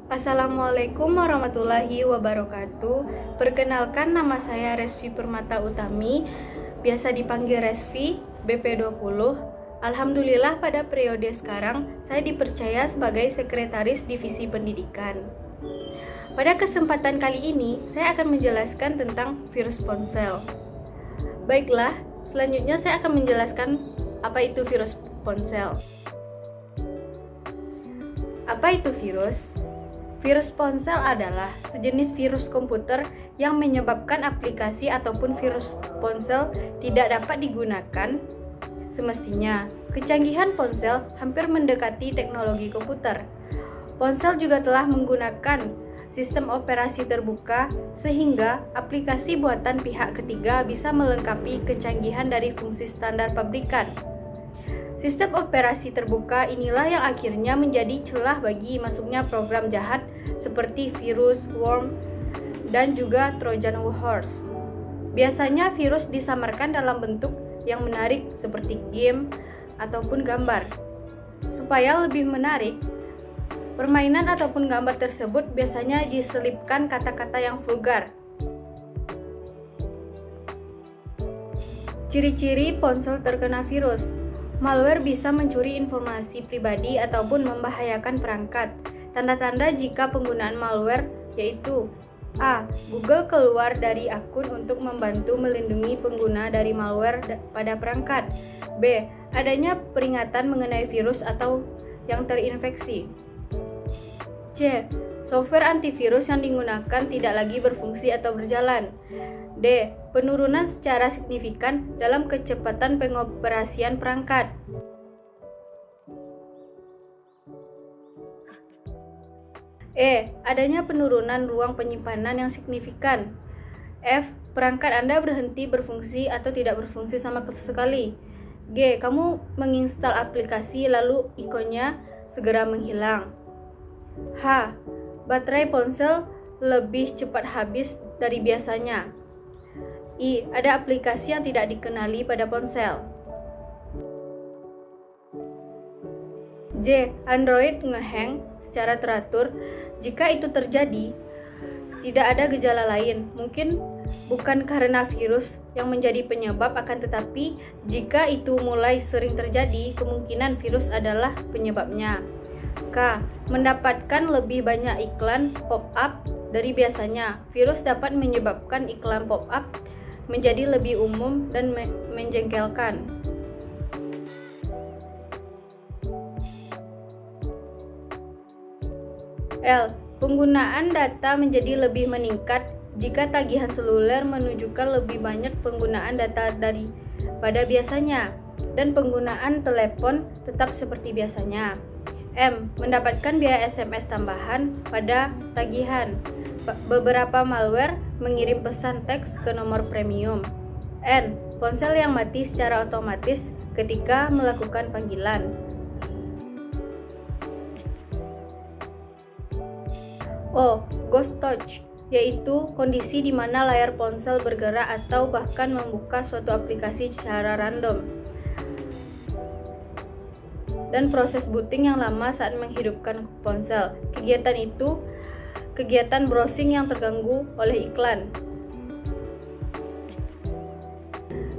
Assalamualaikum warahmatullahi wabarakatuh. Perkenalkan, nama saya Resvi Permata Utami, biasa dipanggil Resvi, BP20. Alhamdulillah pada periode sekarang saya dipercaya sebagai Sekretaris Divisi Pendidikan. Pada kesempatan kali ini saya akan menjelaskan tentang virus ponsel. Baiklah, selanjutnya saya akan menjelaskan apa itu virus ponsel. Apa itu virus? Virus ponsel adalah sejenis virus komputer yang menyebabkan aplikasi ataupun virus ponsel tidak dapat digunakan semestinya. Kecanggihan ponsel hampir mendekati teknologi komputer. Ponsel juga telah menggunakan sistem operasi terbuka sehingga aplikasi buatan pihak ketiga bisa melengkapi kecanggihan dari fungsi standar pabrikan. Sistem operasi terbuka inilah yang akhirnya menjadi celah bagi masuknya program jahat seperti virus, worm, dan juga Trojan horse. Biasanya virus disamarkan dalam bentuk yang menarik seperti game ataupun gambar. Supaya lebih menarik, permainan ataupun gambar tersebut biasanya diselipkan kata-kata yang vulgar. Ciri-ciri ponsel terkena virus. Malware bisa mencuri informasi pribadi ataupun membahayakan perangkat. Tanda-tanda jika penggunaan malware yaitu A. Google keluar dari akun untuk membantu melindungi pengguna dari malware pada perangkat. B. Adanya peringatan mengenai virus atau yang terinfeksi. C. Software antivirus yang digunakan tidak lagi berfungsi atau berjalan. D. Penurunan secara signifikan dalam kecepatan pengoperasian perangkat. E. Adanya penurunan ruang penyimpanan yang signifikan. F. Perangkat Anda berhenti berfungsi atau tidak berfungsi sama sekali. G. Kamu menginstal aplikasi lalu ikonnya segera menghilang. H. Baterai ponsel lebih cepat habis dari biasanya. I. Ada aplikasi yang tidak dikenali pada ponsel. J. Android ngehang secara teratur. Jika itu terjadi, tidak ada gejala lain. Mungkin bukan karena virus yang menjadi penyebab, akan tetapi jika itu mulai sering terjadi, kemungkinan virus adalah penyebabnya. K. Mendapatkan lebih banyak iklan pop-up dari biasanya. Virus dapat menyebabkan iklan pop-up menjadi lebih umum dan menjengkelkan. L. Penggunaan data menjadi lebih meningkat jika tagihan seluler menunjukkan lebih banyak penggunaan data daripada biasanya, dan penggunaan telepon tetap seperti biasanya. M. Mendapatkan biaya SMS tambahan pada tagihan. Beberapa malware mengirim pesan teks ke nomor premium. N. Ponsel yang mati secara otomatis ketika melakukan panggilan. O. Ghost touch, yaitu kondisi di mana layar ponsel bergerak atau bahkan membuka suatu aplikasi secara random, dan proses booting yang lama saat menghidupkan ponsel. Kegiatan itu kegiatan browsing yang terganggu oleh iklan.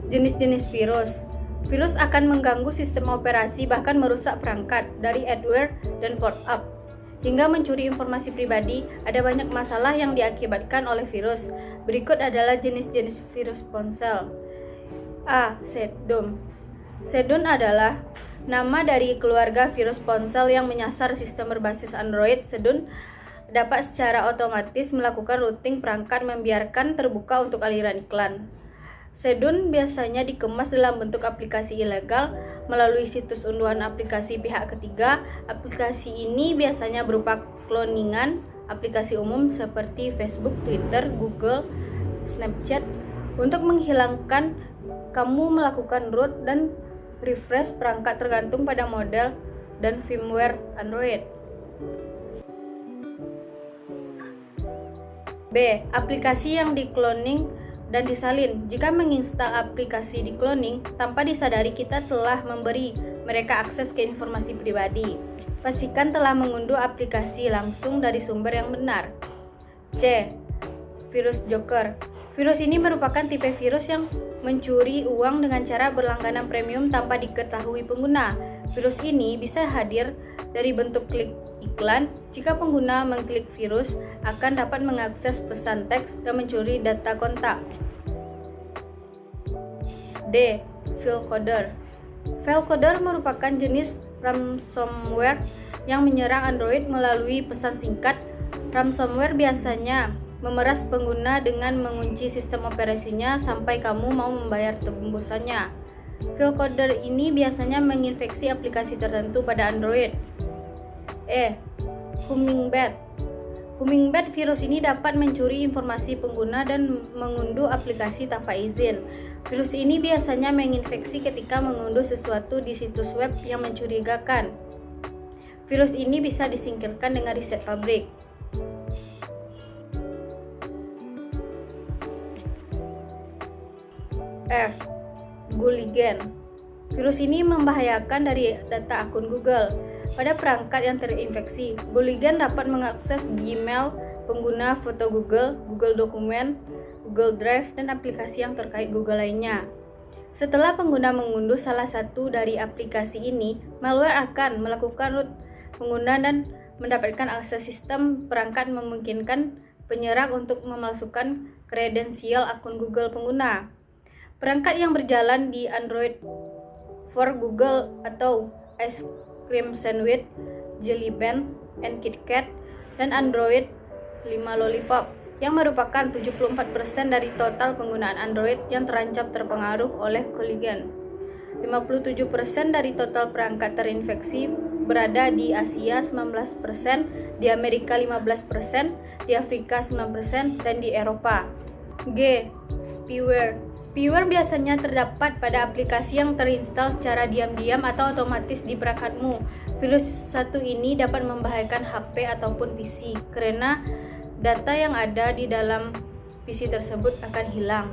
Jenis-jenis virus. Virus akan mengganggu sistem operasi, bahkan merusak perangkat dari adware dan port-up, hingga mencuri informasi pribadi. Ada banyak masalah yang diakibatkan oleh virus. Berikut adalah jenis-jenis virus ponsel. A. Sedum. Sedum adalah nama dari keluarga virus ponsel yang menyasar sistem berbasis Android. Sedum dapat secara otomatis melakukan routing perangkat, membiarkan terbuka untuk aliran iklan. Sedun biasanya dikemas dalam bentuk aplikasi ilegal melalui situs unduhan aplikasi pihak ketiga. Aplikasi ini biasanya berupa kloningan aplikasi umum seperti Facebook, Twitter, Google, Snapchat. Untuk menghilangkan, kamu melakukan root dan refresh perangkat tergantung pada model dan firmware Android. B. Aplikasi yang dikloning dan disalin. Jika menginstal aplikasi di cloning, tanpa disadari kita telah memberi mereka akses ke informasi pribadi. Pastikan telah mengunduh aplikasi langsung dari sumber yang benar. C. Virus Joker. Virus ini merupakan tipe virus yang mencuri uang dengan cara berlangganan premium tanpa diketahui pengguna. Virus ini bisa hadir dari bentuk klik iklan. Jika pengguna mengklik virus, akan dapat mengakses pesan teks dan mencuri data kontak. D. File Coder. File Coder merupakan jenis ransomware yang menyerang Android melalui pesan singkat. Ransomware biasanya memeras pengguna dengan mengunci sistem operasinya sampai kamu mau membayar tembusannya. File Coder ini biasanya menginfeksi aplikasi tertentu pada Android. E. Hummingbird. Hummingbird virus ini dapat mencuri informasi pengguna dan mengunduh aplikasi tanpa izin. Virus ini biasanya menginfeksi ketika mengunduh sesuatu di situs web yang mencurigakan. Virus ini bisa disingkirkan dengan reset pabrik. F. Gooligan. Virus ini membahayakan dari data akun Google. Pada perangkat yang terinfeksi, Gooligan dapat mengakses Gmail pengguna, foto Google, Google Dokumen, Google Drive, dan aplikasi yang terkait Google lainnya. Setelah pengguna mengunduh salah satu dari aplikasi ini, malware akan melakukan root pengguna dan mendapatkan akses sistem perangkat, memungkinkan penyerang untuk memalsukan kredensial akun Google pengguna. Perangkat yang berjalan di Android for Google atau Ice Cream Sandwich, Jelly Bean, and KitKat, dan Android 5 Lollipop, yang merupakan 74% dari total penggunaan Android yang terancam terpengaruh oleh Gooligan. 57% dari total perangkat terinfeksi berada di Asia, 19%, di Amerika 15%, di Afrika 9%, dan di Eropa. G. Spyware. Spyware biasanya terdapat pada aplikasi yang terinstal secara diam-diam atau otomatis di perangkatmu. Virus satu ini dapat membahayakan HP ataupun PC karena data yang ada di dalam PC tersebut akan hilang.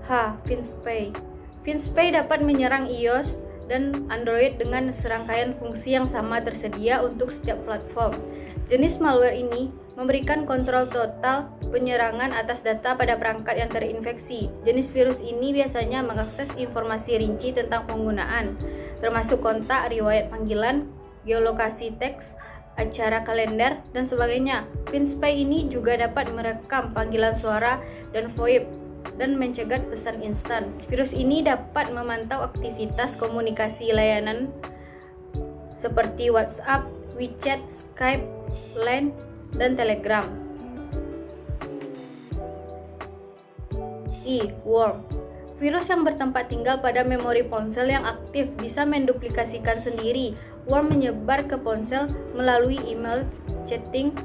H. FinSpy. FinSpy dapat menyerang iOS dan Android dengan serangkaian fungsi yang sama tersedia untuk setiap platform. Jenis malware ini memberikan kontrol total penyerangan atas data pada perangkat yang terinfeksi. Jenis virus ini biasanya mengakses informasi rinci tentang penggunaan, termasuk kontak, riwayat panggilan, geolokasi teks, acara kalender, dan sebagainya. FinSpy ini juga dapat merekam panggilan suara dan VoIP dan mencegat pesan instan. Virus ini dapat memantau aktivitas komunikasi layanan seperti WhatsApp, WeChat, Skype, Line, dan Telegram. I. Worm. Virus yang bertempat tinggal pada memori ponsel yang aktif bisa menduplikasikan sendiri. Worm menyebar ke ponsel melalui email, chatting,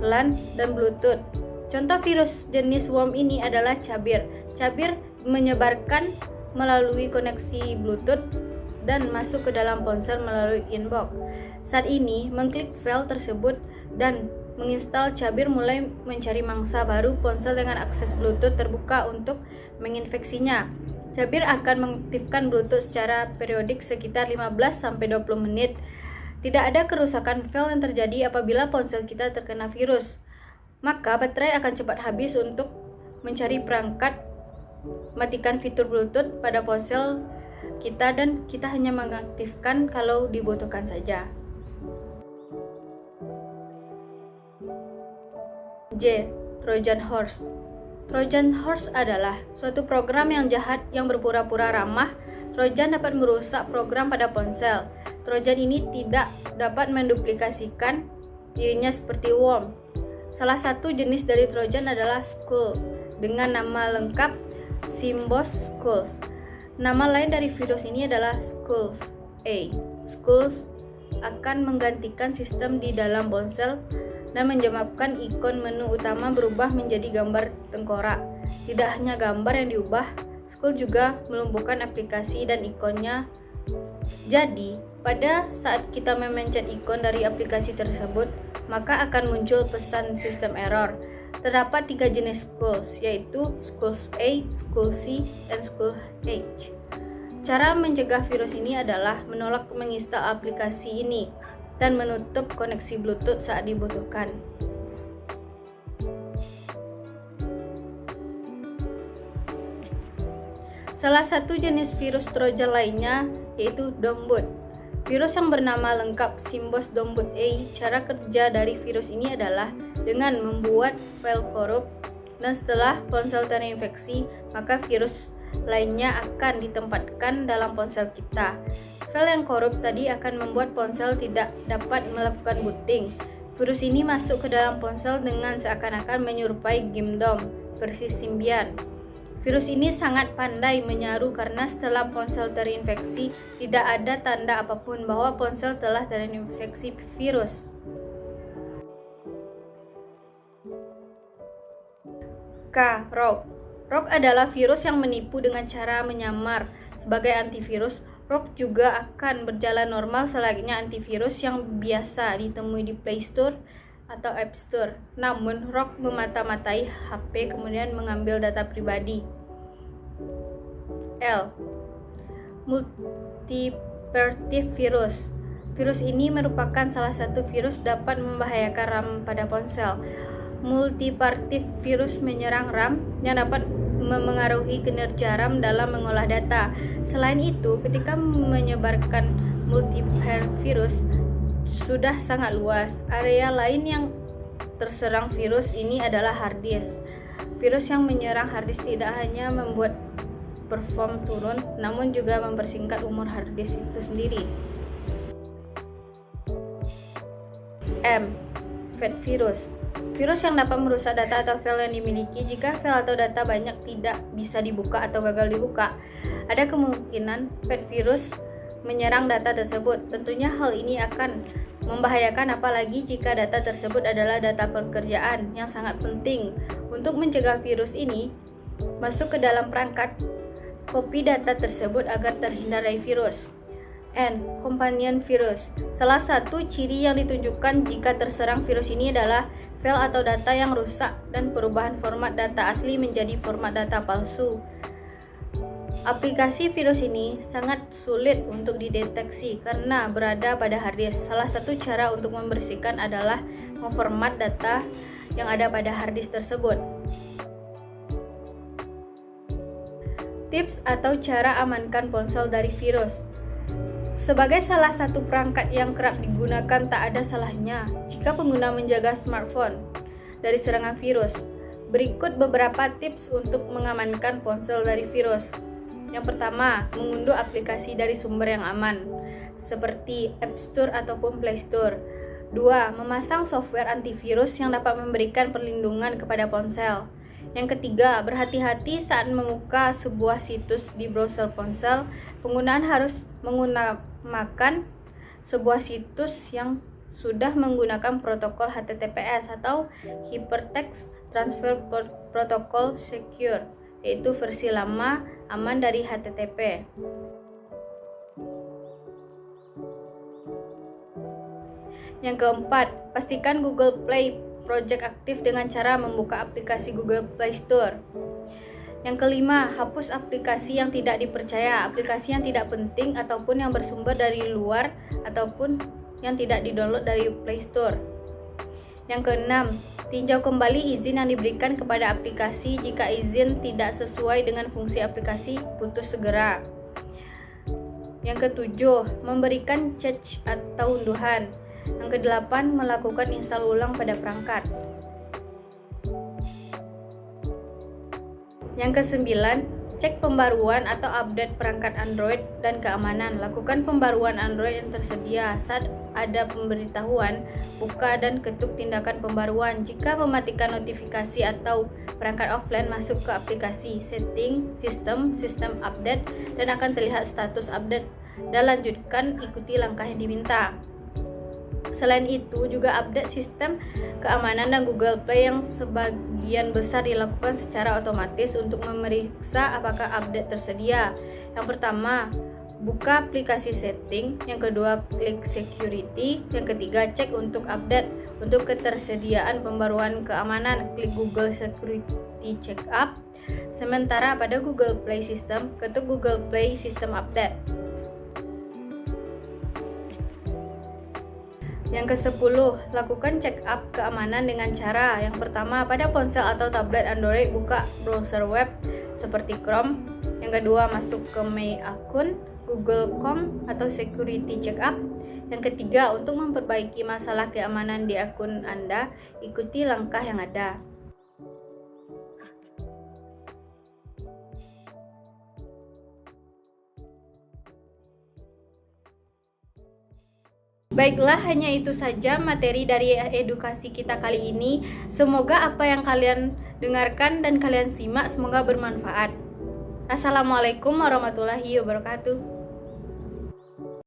LAN, dan Bluetooth. Contoh virus jenis worm ini adalah Cabir. Cabir menyebarkan melalui koneksi Bluetooth dan masuk ke dalam ponsel melalui inbox. Saat ini, mengklik file tersebut dan menginstal Cabir mulai mencari mangsa baru ponsel dengan akses Bluetooth terbuka untuk menginfeksinya. Cabir akan mengaktifkan Bluetooth secara periodik sekitar 15-20 menit. Tidak ada kerusakan file yang terjadi apabila ponsel kita terkena virus. Maka baterai akan cepat habis untuk mencari perangkat. Matikan fitur Bluetooth pada ponsel kita dan kita hanya mengaktifkan kalau dibutuhkan saja. J. Trojan Horse. Trojan Horse adalah suatu program yang jahat yang berpura-pura ramah. Trojan dapat merusak program pada ponsel. Trojan ini tidak dapat menduplikasikan dirinya seperti worm. Salah satu jenis dari Trojan adalah Skull dengan nama lengkap Symbios Skulls. Nama lain dari virus ini adalah Skulls A. Skulls akan menggantikan sistem di dalam ponsel dan menyebabkan ikon menu utama berubah menjadi gambar tengkorak. Tidak hanya gambar yang diubah, Skull juga melumpuhkan aplikasi dan ikonnya Jadi, pada saat kita memencet ikon dari aplikasi tersebut, maka akan muncul pesan sistem error. Terdapat 3 jenis schools, yaitu schools A, school C, dan school H. Cara mencegah virus ini adalah menolak menginstal aplikasi ini dan menutup koneksi Bluetooth saat dibutuhkan. Salah satu jenis virus Trojan lainnya yaitu Domboot. Virus yang bernama lengkap Simbos Domboot A. Cara kerja dari virus ini adalah dengan membuat file korup, dan setelah ponsel terinfeksi, maka virus lainnya akan ditempatkan dalam ponsel kita. File yang korup tadi akan membuat ponsel tidak dapat melakukan booting. Virus ini masuk ke dalam ponsel dengan seakan-akan menyerupai GameDom versi Symbian. Virus ini sangat pandai menyaru karena setelah ponsel terinfeksi, tidak ada tanda apapun bahwa ponsel telah terinfeksi virus. K. Rogue. Rogue adalah virus yang menipu dengan cara menyamar sebagai antivirus. Rogue juga akan berjalan normal selayaknya antivirus yang biasa ditemui di Play Store atau App Store. Namun, Rogue memata-matai HP kemudian mengambil data pribadi. L. Multipartive virus. Virus ini merupakan salah satu virus dapat membahayakan RAM pada ponsel. Multipartive virus menyerang RAM yang dapat memengaruhi kinerja RAM dalam mengolah data. Selain itu, ketika menyebarkan multipartive virus sudah sangat luas. Area lain yang terserang virus ini adalah hard disk. Virus yang menyerang hard disk tidak hanya membuat perform turun, namun juga mempersingkat umur hard disk itu sendiri. M. Fat virus. Virus yang dapat merusak data atau file yang dimiliki. Jika file atau data banyak tidak bisa dibuka atau gagal dibuka, ada kemungkinan fat virus menyerang data tersebut. Tentunya hal ini akan membahayakan, apalagi jika data tersebut adalah data pekerjaan yang sangat penting. Untuk mencegah virus ini masuk ke dalam perangkat, copy data tersebut agar terhindar dari virus. N. Companion virus. Salah satu ciri yang ditunjukkan jika terserang virus ini adalah file atau data yang rusak dan perubahan format data asli menjadi format data palsu. Aplikasi virus ini sangat sulit untuk dideteksi karena berada pada hard disk. Salah satu cara untuk membersihkan adalah memformat data yang ada pada hard disk tersebut. Tips atau cara amankan ponsel dari virus. Sebagai salah satu perangkat yang kerap digunakan, tak ada salahnya jika pengguna menjaga smartphone dari serangan virus. Berikut beberapa tips untuk mengamankan ponsel dari virus. Yang pertama, mengunduh aplikasi dari sumber yang aman, seperti App Store ataupun Play Store. 2. Memasang software antivirus yang dapat memberikan perlindungan kepada ponsel. Yang ketiga, berhati-hati saat membuka sebuah situs di browser ponsel. Penggunaan harus menggunakan sebuah situs yang sudah menggunakan protokol HTTPS atau Hypertext Transfer Protocol Secure, yaitu versi lama aman dari HTTP. Yang keempat, pastikan Google Play Project aktif dengan cara membuka aplikasi Google Play Store. Yang kelima, hapus aplikasi yang tidak dipercaya, aplikasi yang tidak penting ataupun yang bersumber dari luar ataupun yang tidak didownload dari Play Store. Yang keenam, tinjau kembali izin yang diberikan kepada aplikasi. Jika izin tidak sesuai dengan fungsi aplikasi, putus segera. Yang ketujuh, memberikan cache atau unduhan. Yang kedelapan, melakukan install ulang pada perangkat. Yang kesembilan, cek pembaruan atau update perangkat Android dan keamanan. Lakukan pembaruan Android yang tersedia. Saat ada pemberitahuan, buka dan ketuk tindakan pembaruan. Jika mematikan notifikasi atau perangkat offline, masuk ke aplikasi, setting, sistem update, dan akan terlihat status update. Dan lanjutkan ikuti langkah yang diminta. Selain itu, juga update sistem keamanan dan Google Play yang sebagian besar dilakukan secara otomatis untuk memeriksa apakah update tersedia. Yang pertama, buka aplikasi setting. Yang kedua, klik security. Yang ketiga, cek untuk update. Untuk ketersediaan pembaruan keamanan, klik Google Security Checkup. Sementara pada Google Play System, ketuk Google Play System Update. Yang ke-10, lakukan check up keamanan dengan cara yang pertama, pada ponsel atau tablet Android, buka browser web seperti Chrome. Yang kedua, masuk ke My Account, Google.com atau Security Checkup. Yang ketiga, untuk memperbaiki masalah keamanan di akun Anda, ikuti langkah yang ada. Baiklah, hanya itu saja materi dari edukasi kita kali ini. Semoga apa yang kalian dengarkan dan kalian simak semoga bermanfaat. Assalamualaikum warahmatullahi wabarakatuh.